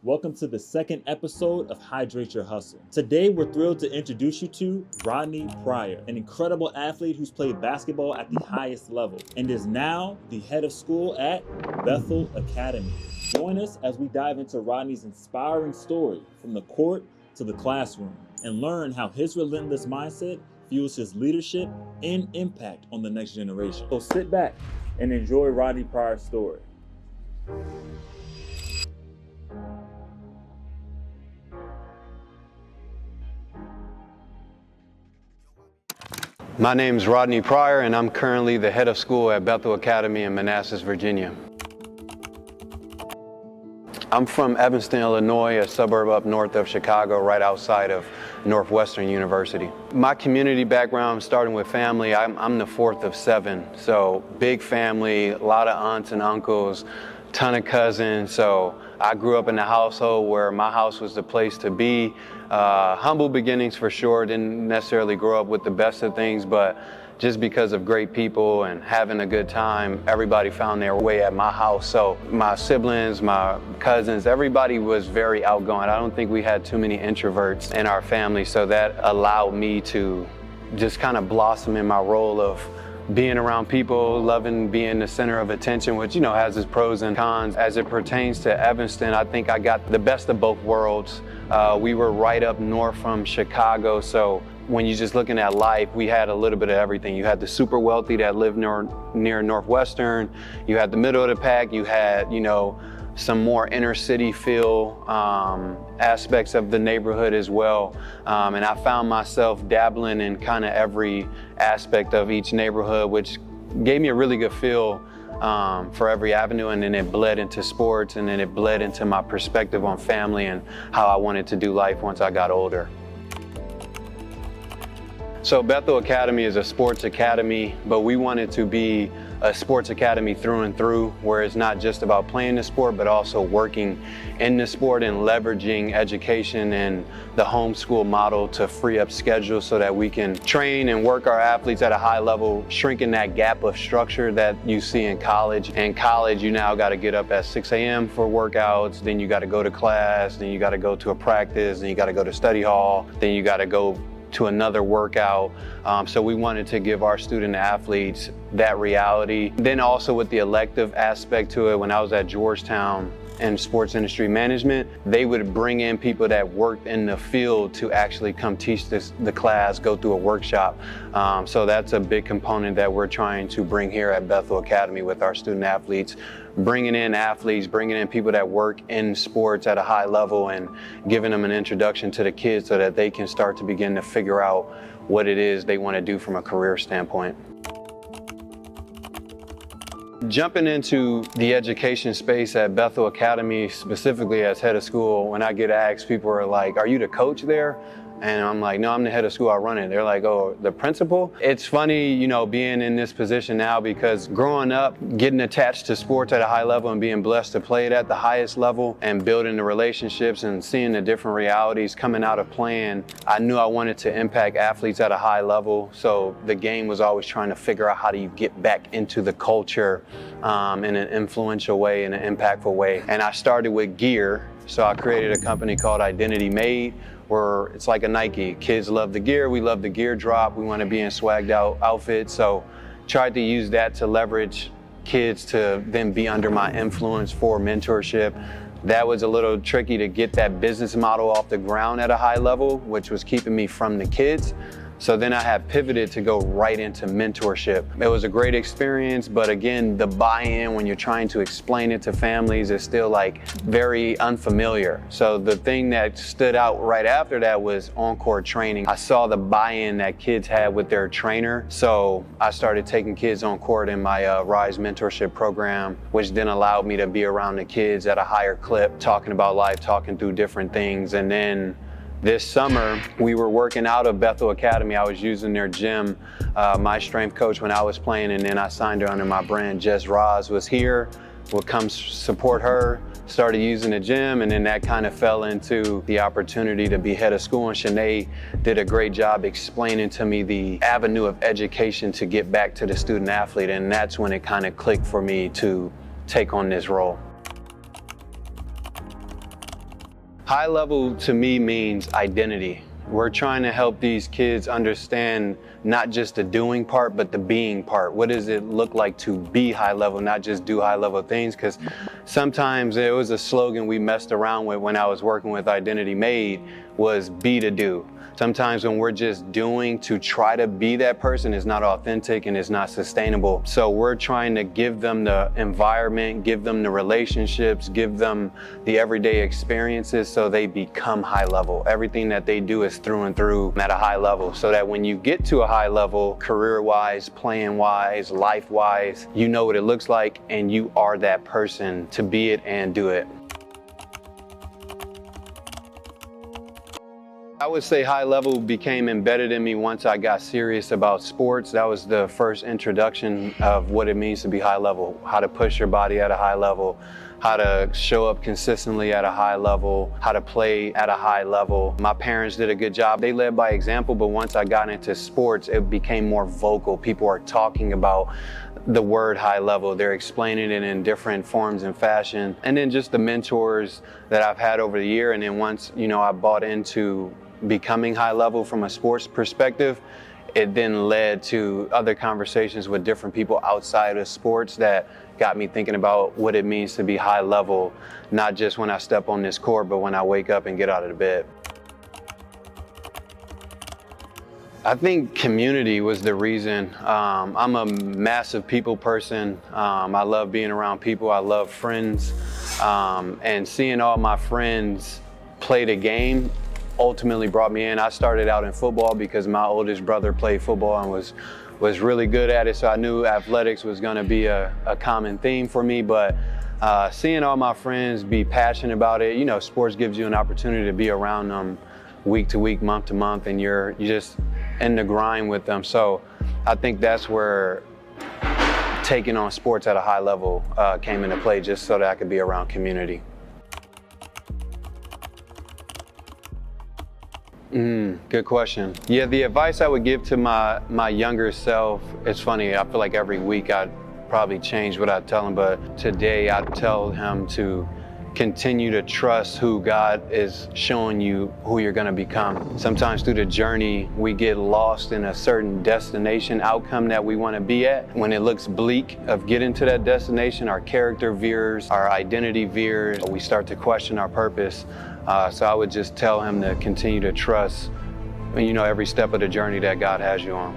Welcome to the second episode of Hydrate Your Hustle. Today, we're thrilled to introduce you to Rodney Pryor, an incredible athlete who's played basketball at the highest level and is now the head of school at Bethel Academy. Join us as we dive into Rodney's inspiring story from the court to the classroom and learn how his relentless mindset fuels his leadership and impact on the next generation. So sit back and enjoy Rodney Pryor's story. My name is Rodney Pryor, and I'm currently the head of school at Bethel Academy in Manassas, Virginia. I'm from Evanston, Illinois, a suburb up north of Chicago, right outside of Northwestern University. My community background, starting with family, I'm the fourth of seven, so big family, a lot of aunts and uncles, ton of cousins. So I grew up in a household where my house was the place to be. Humble beginnings for sure, didn't necessarily grow up with the best of things, but just because of great people and having a good time, everybody found their way at my house. So my siblings, my cousins, everybody was very outgoing. I don't think we had too many introverts in our family, so that allowed me to just kind of blossom in my role of being around people, loving being the center of attention, which, you know, has its pros and cons. As it pertains to Evanston, I think I got the best of both worlds. We were right up north from Chicago, so when you're just looking at life, we had a little bit of everything. You had the super wealthy that lived near Northwestern, you had the middle of the pack, you had, you know, some more inner city feel aspects of the neighborhood as well. And I found myself dabbling in kind of every aspect of each neighborhood, which gave me a really good feel for every avenue. And then it bled into sports, and then it bled into my perspective on family and how I wanted to do life once I got older. So Bethel Academy is a sports academy, but we wanted to be a sports academy through and through, where it's not just about playing the sport, but also working in the sport and leveraging education and the homeschool model to free up schedules so that we can train and work our athletes at a high level, shrinking that gap of structure that you see in college. In college, you now got to get up at 6 a.m. for workouts, then you got to go to class, then you got to go to a practice, then you got to go to study hall, then you got to go to another workout. So we wanted to give our student athletes that reality. Then also with the elective aspect to it, when I was at Georgetown in sports industry management, they would bring in people that worked in the field to actually come teach the class, go through a workshop. So that's a big component that we're trying to bring here at Bethel Academy with our student athletes, bringing in athletes, bringing in people that work in sports at a high level and giving them an introduction to the kids so that they can start to begin to figure out what it is they want to do from a career standpoint. Jumping into the education space at Bethel Academy, specifically as head of school, when I get asked, people are like, "Are you the coach there?" And I'm like, "No, I'm the head of school, I run it." They're like, "Oh, the principal?" It's funny, you know, being in this position now, because growing up, getting attached to sports at a high level and being blessed to play it at the highest level and building the relationships and seeing the different realities coming out of playing, I knew I wanted to impact athletes at a high level. So the game was always trying to figure out how do you get back into the culture in an influential way, in an impactful way. And I started with gear. So I created a company called Identity Made, where it's like a Nike. Kids love the gear, we love the gear drop, we want to be in swagged out outfits. So tried to use that to leverage kids to then be under my influence for mentorship. That was a little tricky to get that business model off the ground at a high level, which was keeping me from the kids. So then I had pivoted to go right into mentorship. It was a great experience, but again, the buy-in when you're trying to explain it to families is still like very unfamiliar. So the thing that stood out right after that was on-court training. I saw the buy-in that kids had with their trainer. So I started taking kids on court in my Rise mentorship program, which then allowed me to be around the kids at a higher clip, talking about life, talking through different things. And then this summer, we were working out of Bethel Academy. I was using their gym, my strength coach when I was playing, and then I signed her under my brand. Jess Roz was here, would come support her, started using the gym, and then that kind of fell into the opportunity to be head of school. And Shanae did a great job explaining to me the avenue of education to get back to the student athlete, and that's when it kind of clicked for me to take on this role. High level to me means identity. We're trying to help these kids understand not just the doing part, but the being part. What does it look like to be high level, not just do high level things? Because sometimes it was a slogan we messed around with when I was working with Identity Made was be to do. Sometimes when we're just doing to try to be that person, it's not authentic and it's not sustainable. So we're trying to give them the environment, give them the relationships, give them the everyday experiences so they become high level. Everything that they do is through and through at a high level, so that when you get to a high level, career-wise, playing-wise, life-wise, you know what it looks like and you are that person to be it and do it. I would say high level became embedded in me once I got serious about sports. That was the first introduction of what it means to be high level, how to push your body at a high level, how to show up consistently at a high level, how to play at a high level. My parents did a good job. They led by example, but once I got into sports, it became more vocal. People are talking about the word high level. They're explaining it in different forms and fashion. And then just the mentors that I've had over the year. And then once, I bought into becoming high level from a sports perspective, it then led to other conversations with different people outside of sports that got me thinking about what it means to be high level, not just when I step on this court, but when I wake up and get out of the bed. I think community was the reason. I'm a massive people person. I love being around people. I love friends. And seeing all my friends play the game ultimately brought me in. I started out in football because my oldest brother played football and was really good at it, so I knew athletics was going to be a common theme for me. But seeing all my friends be passionate about it, sports gives you an opportunity to be around them week to week, month to month, and you're just in the grind with them. So I think that's where taking on sports at a high level came into play, just so that I could be around community. Good question. Yeah, the advice I would give to my younger self, it's funny, I feel like every week I'd probably change what I tell him, but today I'd tell him to continue to trust who God is showing you who you're gonna become. Sometimes through the journey, we get lost in a certain destination outcome that we wanna be at. When it looks bleak of getting to that destination, our character veers, our identity veers, we start to question our purpose. So I would just tell him to continue to trust, every step of the journey that God has you on.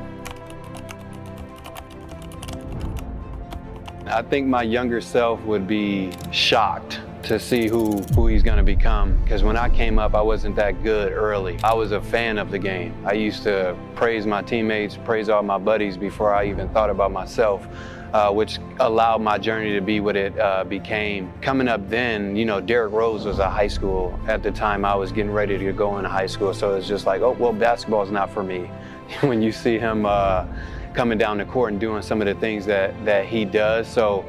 I think my younger self would be shocked to see who he's gonna become. Because when I came up, I wasn't that good early. I was a fan of the game. I used to praise my teammates, praise all my buddies before I even thought about myself. Which allowed my journey to be what it became. Coming up then, Derrick Rose was a high school. At the time, I was getting ready to go into high school, so it's just like, oh, well, basketball's not for me. When you see him coming down the court and doing some of the things that he does. So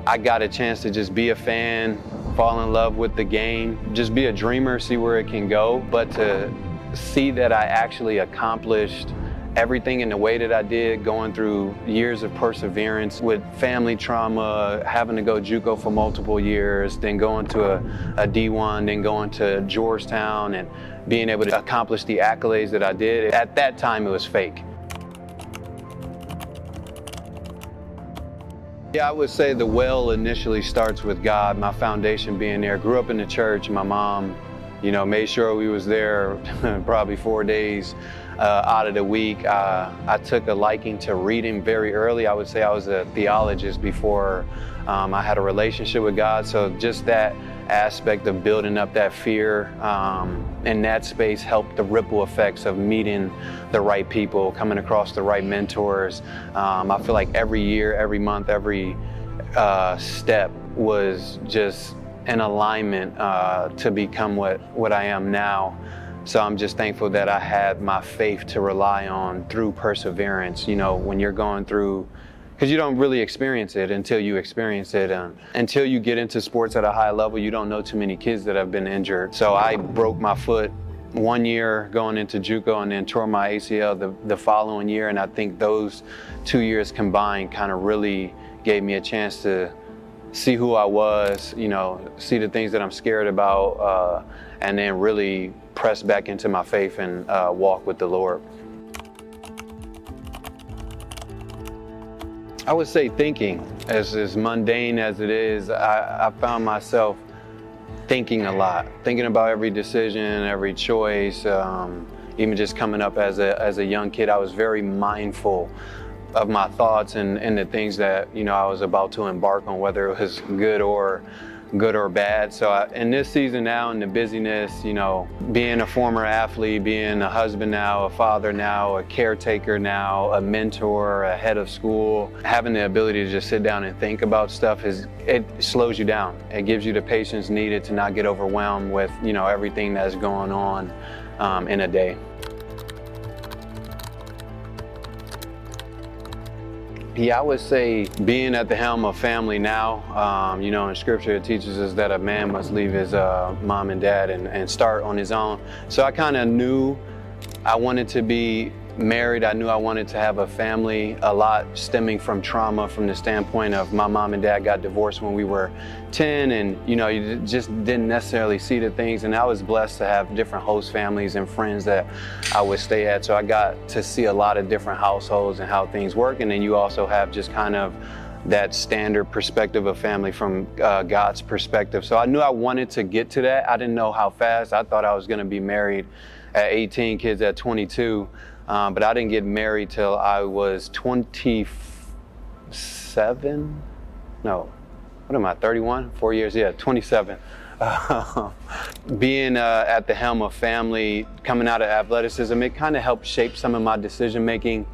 I got a chance to just be a fan, fall in love with the game, just be a dreamer, see where it can go. But to see that I actually accomplished everything in the way that I did, going through years of perseverance with family trauma, having to go JUCO for multiple years, then going to a D1, then going to Georgetown, and being able to accomplish the accolades that I did. At that time, it was fake. Yeah, I would say the well initially starts with God, my foundation being there. Grew up in the church. My mom, made sure we was there probably 4 days out of the week. I took a liking to reading very early. I would say I was a theologist before I had a relationship with God. So just that aspect of building up that fear in that space helped the ripple effects of meeting the right people, coming across the right mentors. I feel like every year, every month, every step was just in alignment to become what I am now. So I'm just thankful that I had my faith to rely on through perseverance. When you're going through, because you don't really experience it until you experience it. Until you get into sports at a high level, you don't know too many kids that have been injured. So I broke my foot 1 year going into JUCO and then tore my ACL the following year. And I think those 2 years combined kind of really gave me a chance to see who I was, see the things that I'm scared about, and then really press back into my faith and walk with the Lord. I would say thinking, as mundane as it is, I found myself thinking a lot, thinking about every decision, every choice. Even just coming up as a young kid, I was very mindful of my thoughts and the things that I was about to embark on, whether it was good or bad. So in this season now, in the busyness, being a former athlete, being a husband now, a father now, a caretaker now, a mentor, a head of school, having the ability to just sit down and think about stuff it slows you down. It gives you the patience needed to not get overwhelmed with everything that's going on in a day. Yeah, I would say being at the helm of family now, in scripture it teaches us that a man must leave his mom and dad and start on his own. So I kind of knew I wanted to be married. I knew I wanted to have a family, a lot stemming from trauma from the standpoint of my mom and dad got divorced when we were 10 and you just didn't necessarily see the things, and I was blessed to have different host families and friends that I would stay at, so I got to see a lot of different households and how things work. And then you also have just kind of that standard perspective of family from God's perspective. So I knew I wanted to get to that. I didn't know how fast. I thought I was going to be married at 18, kids at 22. But I didn't get married till I was 27. No, what am I, 31? 4 years, yeah, 27. Being at the helm of family, coming out of athleticism, it kind of helped shape some of my decision making.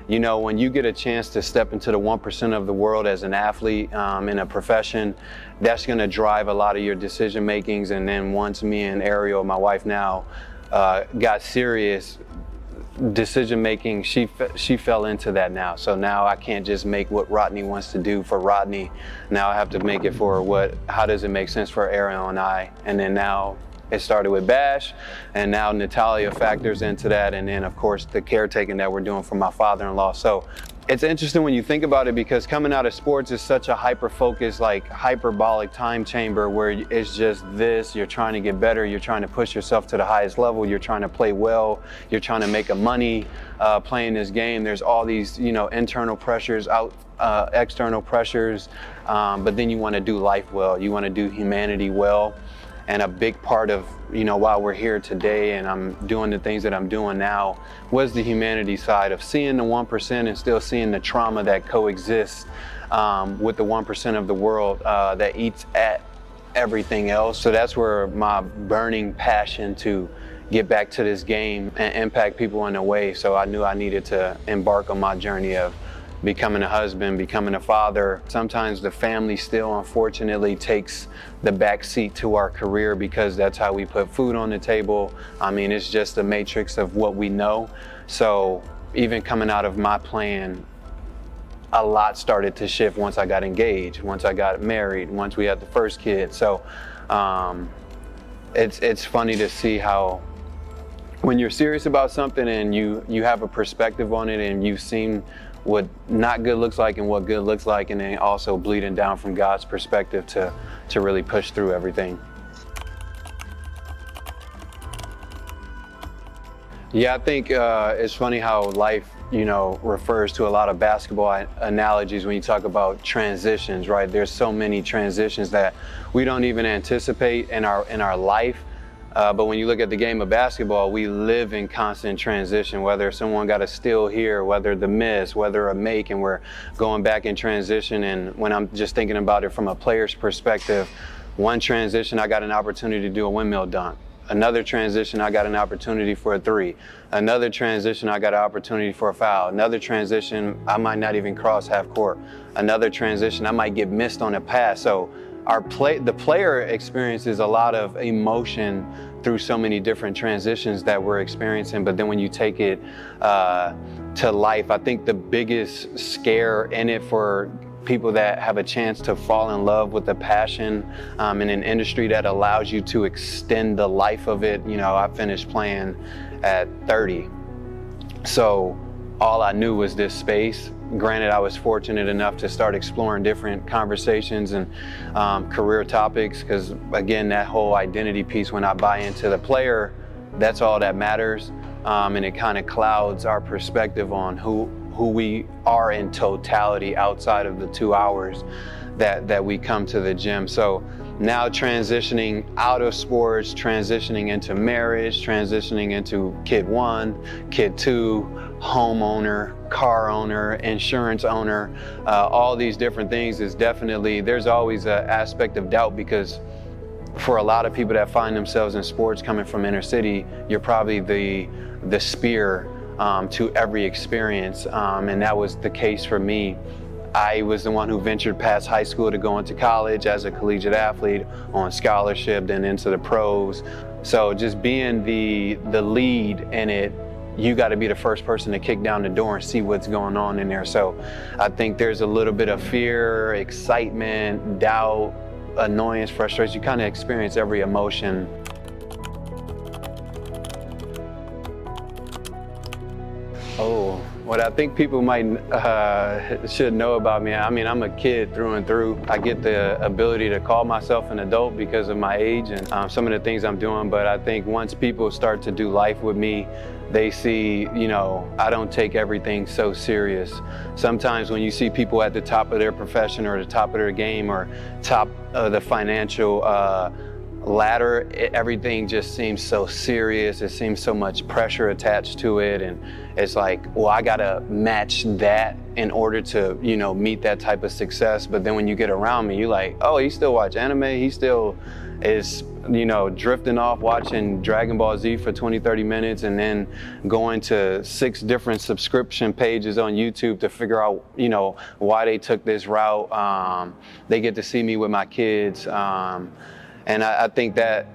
When you get a chance to step into the 1% of the world as an athlete in a profession, that's going to drive a lot of your decision makings. And then once me and Ariel, my wife now, got serious, decision making, she fell into that now. So now I can't just make what Rodney wants to do for Rodney. Now I have to make it for how does it make sense for Ariel and I? And then now it started with Bash, and now Natalia factors into that, and then of course the caretaking that we're doing for my father-in-law. So it's interesting when you think about it, because coming out of sports is such a hyper-focused, like hyperbolic time chamber where it's just this, you're trying to get better, you're trying to push yourself to the highest level, you're trying to play well, you're trying to make a money playing this game. There's all these, internal pressures, external pressures, but then you want to do life well, you want to do humanity well. And a big part of, why we're here today and I'm doing the things that I'm doing now was the humanity side of seeing the 1% and still seeing the trauma that coexists with the 1% of the world that eats at everything else. So that's where my burning passion to get back to this game and impact people in a way. So I knew I needed to embark on my journey of becoming a husband, becoming a father. Sometimes the family still unfortunately takes the back seat to our career because that's how we put food on the table. I mean, it's just the matrix of what we know. So even coming out of my plan, a lot started to shift once I got engaged, once I got married, once we had the first kid. So it's funny to see how when you're serious about something and you have a perspective on it and you've seen what not good looks like and what good looks like, and then also bleeding down from God's perspective to really push through everything. Yeah, I think it's funny how life, refers to a lot of basketball analogies when you talk about transitions, right? There's so many transitions that we don't even anticipate in our life. But when you look at the game of basketball, we live in constant transition, whether someone got a steal here, whether the miss, whether a make, and we're going back in transition. And when I'm just thinking about it from a player's perspective, one transition, I got an opportunity to do a windmill dunk. Another transition, I got an opportunity for a three. Another transition, I got an opportunity for a foul. Another transition, I might not even cross half court. Another transition, I might get missed on a pass. So the player experiences a lot of emotion through so many different transitions that we're experiencing. But then when you take it to life, I think the biggest scare in it for people that have a chance to fall in love with the passion in an industry that allows you to extend the life of it. I finished playing at 30. So all I knew was this space. Granted, I was fortunate enough to start exploring different conversations and career topics, because again, that whole identity piece, when I buy into the player, that's all that matters. And it kind of clouds our perspective on who we are in totality outside of the 2 hours that we come to the gym. So now transitioning out of sports, transitioning into marriage, transitioning into kid 1, kid 2, homeowner, car owner, insurance owner, all these different things is definitely, there's always an aspect of doubt, because for a lot of people that find themselves in sports coming from inner city, you're probably the spear to every experience, and that was the case for me. I was the one who ventured past high school to go into college as a collegiate athlete on scholarship, then into the pros. So just being the lead in it, you got to be the first person to kick down the door and see what's going on in there. So I think there's a little bit of fear, excitement, doubt, annoyance, frustration. You kind of experience every emotion. Oh, what I think people might should know about me, I mean, I'm a kid through and through. I get the ability to call myself an adult because of my age and some of the things I'm doing, but I think once people start to do life with me, they see, you know, I don't take everything so serious. Sometimes when you see people at the top of their profession or the top of their game or top of the financial ladder, everything just seems so serious. It seems so much pressure attached to it, and it's like, well, I gotta match that in order to, you know, meet that type of success. But then when you get around me, you're like, oh, he still watch anime, he still is, you know, drifting off watching Dragon Ball Z for 20-30 minutes and then going to 6 different subscription pages on YouTube to figure out, you know, why they took this route. They get to see me with my kids. And I think that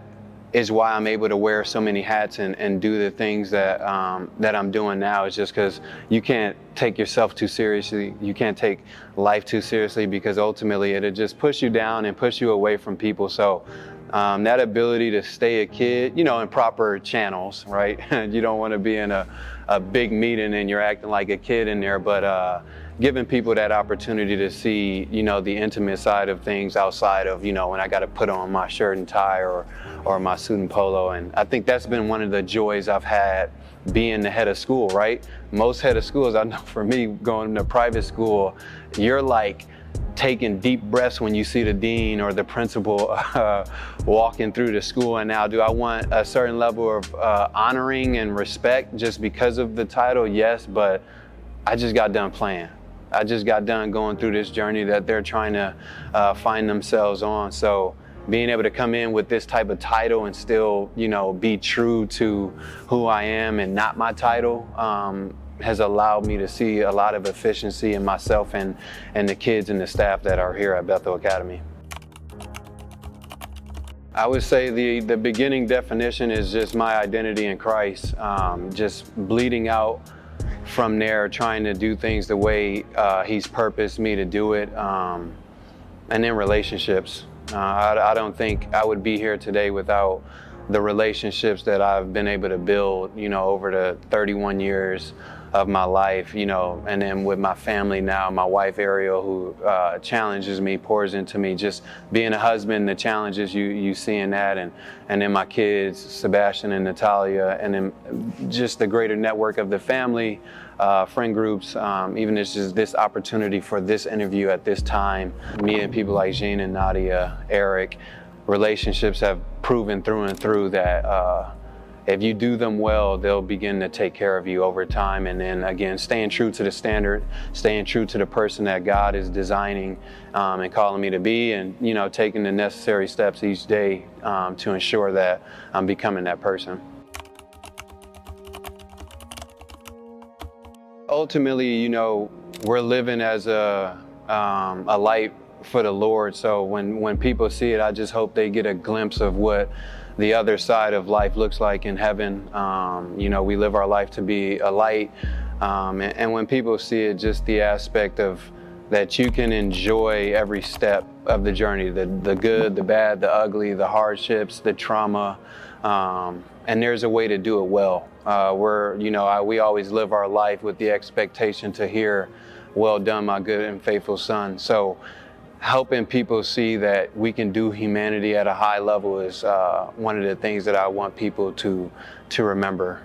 is why I'm able to wear so many hats and do the things that I'm doing now. It's just because you can't take yourself too seriously. You can't take life too seriously, because ultimately it'll just push you down and push you away from people. So that ability to stay a kid, you know, in proper channels, right? You don't want to be in a big meeting and you're acting like a kid in there, but giving people that opportunity to see, you know, the intimate side of things outside of, you know, when I got to put on my shirt and tie or my suit and polo. And I think that's been one of the joys I've had being the head of school, right? Most head of schools, I know for me, going to private school, you're like taking deep breaths when you see the dean or the principal walking through the school. And now, do I want a certain level of honoring and respect just because of the title? Yes, but I just got done playing. I just got done going through this journey that they're trying to find themselves on. So being able to come in with this type of title and still, you know, be true to who I am and not my title has allowed me to see a lot of efficiency in myself and the kids and the staff that are here at Bethel Academy. I would say the beginning definition is just my identity in Christ, just bleeding out from there, trying to do things the way He's purposed me to do it, and then relationships. I don't think I would be here today without the relationships that I've been able to build, you know, over the 31 years of my life, you know, and then with my family now, my wife Ariel, who challenges me, pours into me, just being a husband, the challenges you see in that, and then my kids, Sebastian and Natalia, and then just the greater network of the family, friend groups, even it's just this opportunity for this interview at this time, meeting people like Jean and Nadia, Eric. Relationships have proven through and through that if you do them well, they'll begin to take care of you over time. And then again, staying true to the standard, staying true to the person that God is designing and calling me to be, and, you know, taking the necessary steps each day to ensure that I'm becoming that person. Ultimately, you know, we're living as a light for the Lord. So when people see it, I just hope they get a glimpse of what the other side of life looks like in heaven. You know, we live our life to be a light. And when people see it, just the aspect of that you can enjoy every step of the journey, the good, the bad, the ugly, the hardships, the trauma, and there's a way to do it well. We always live our life with the expectation to hear, "Well done, my good and faithful son." So helping people see that we can do humanity at a high level is one of the things that I want people to remember.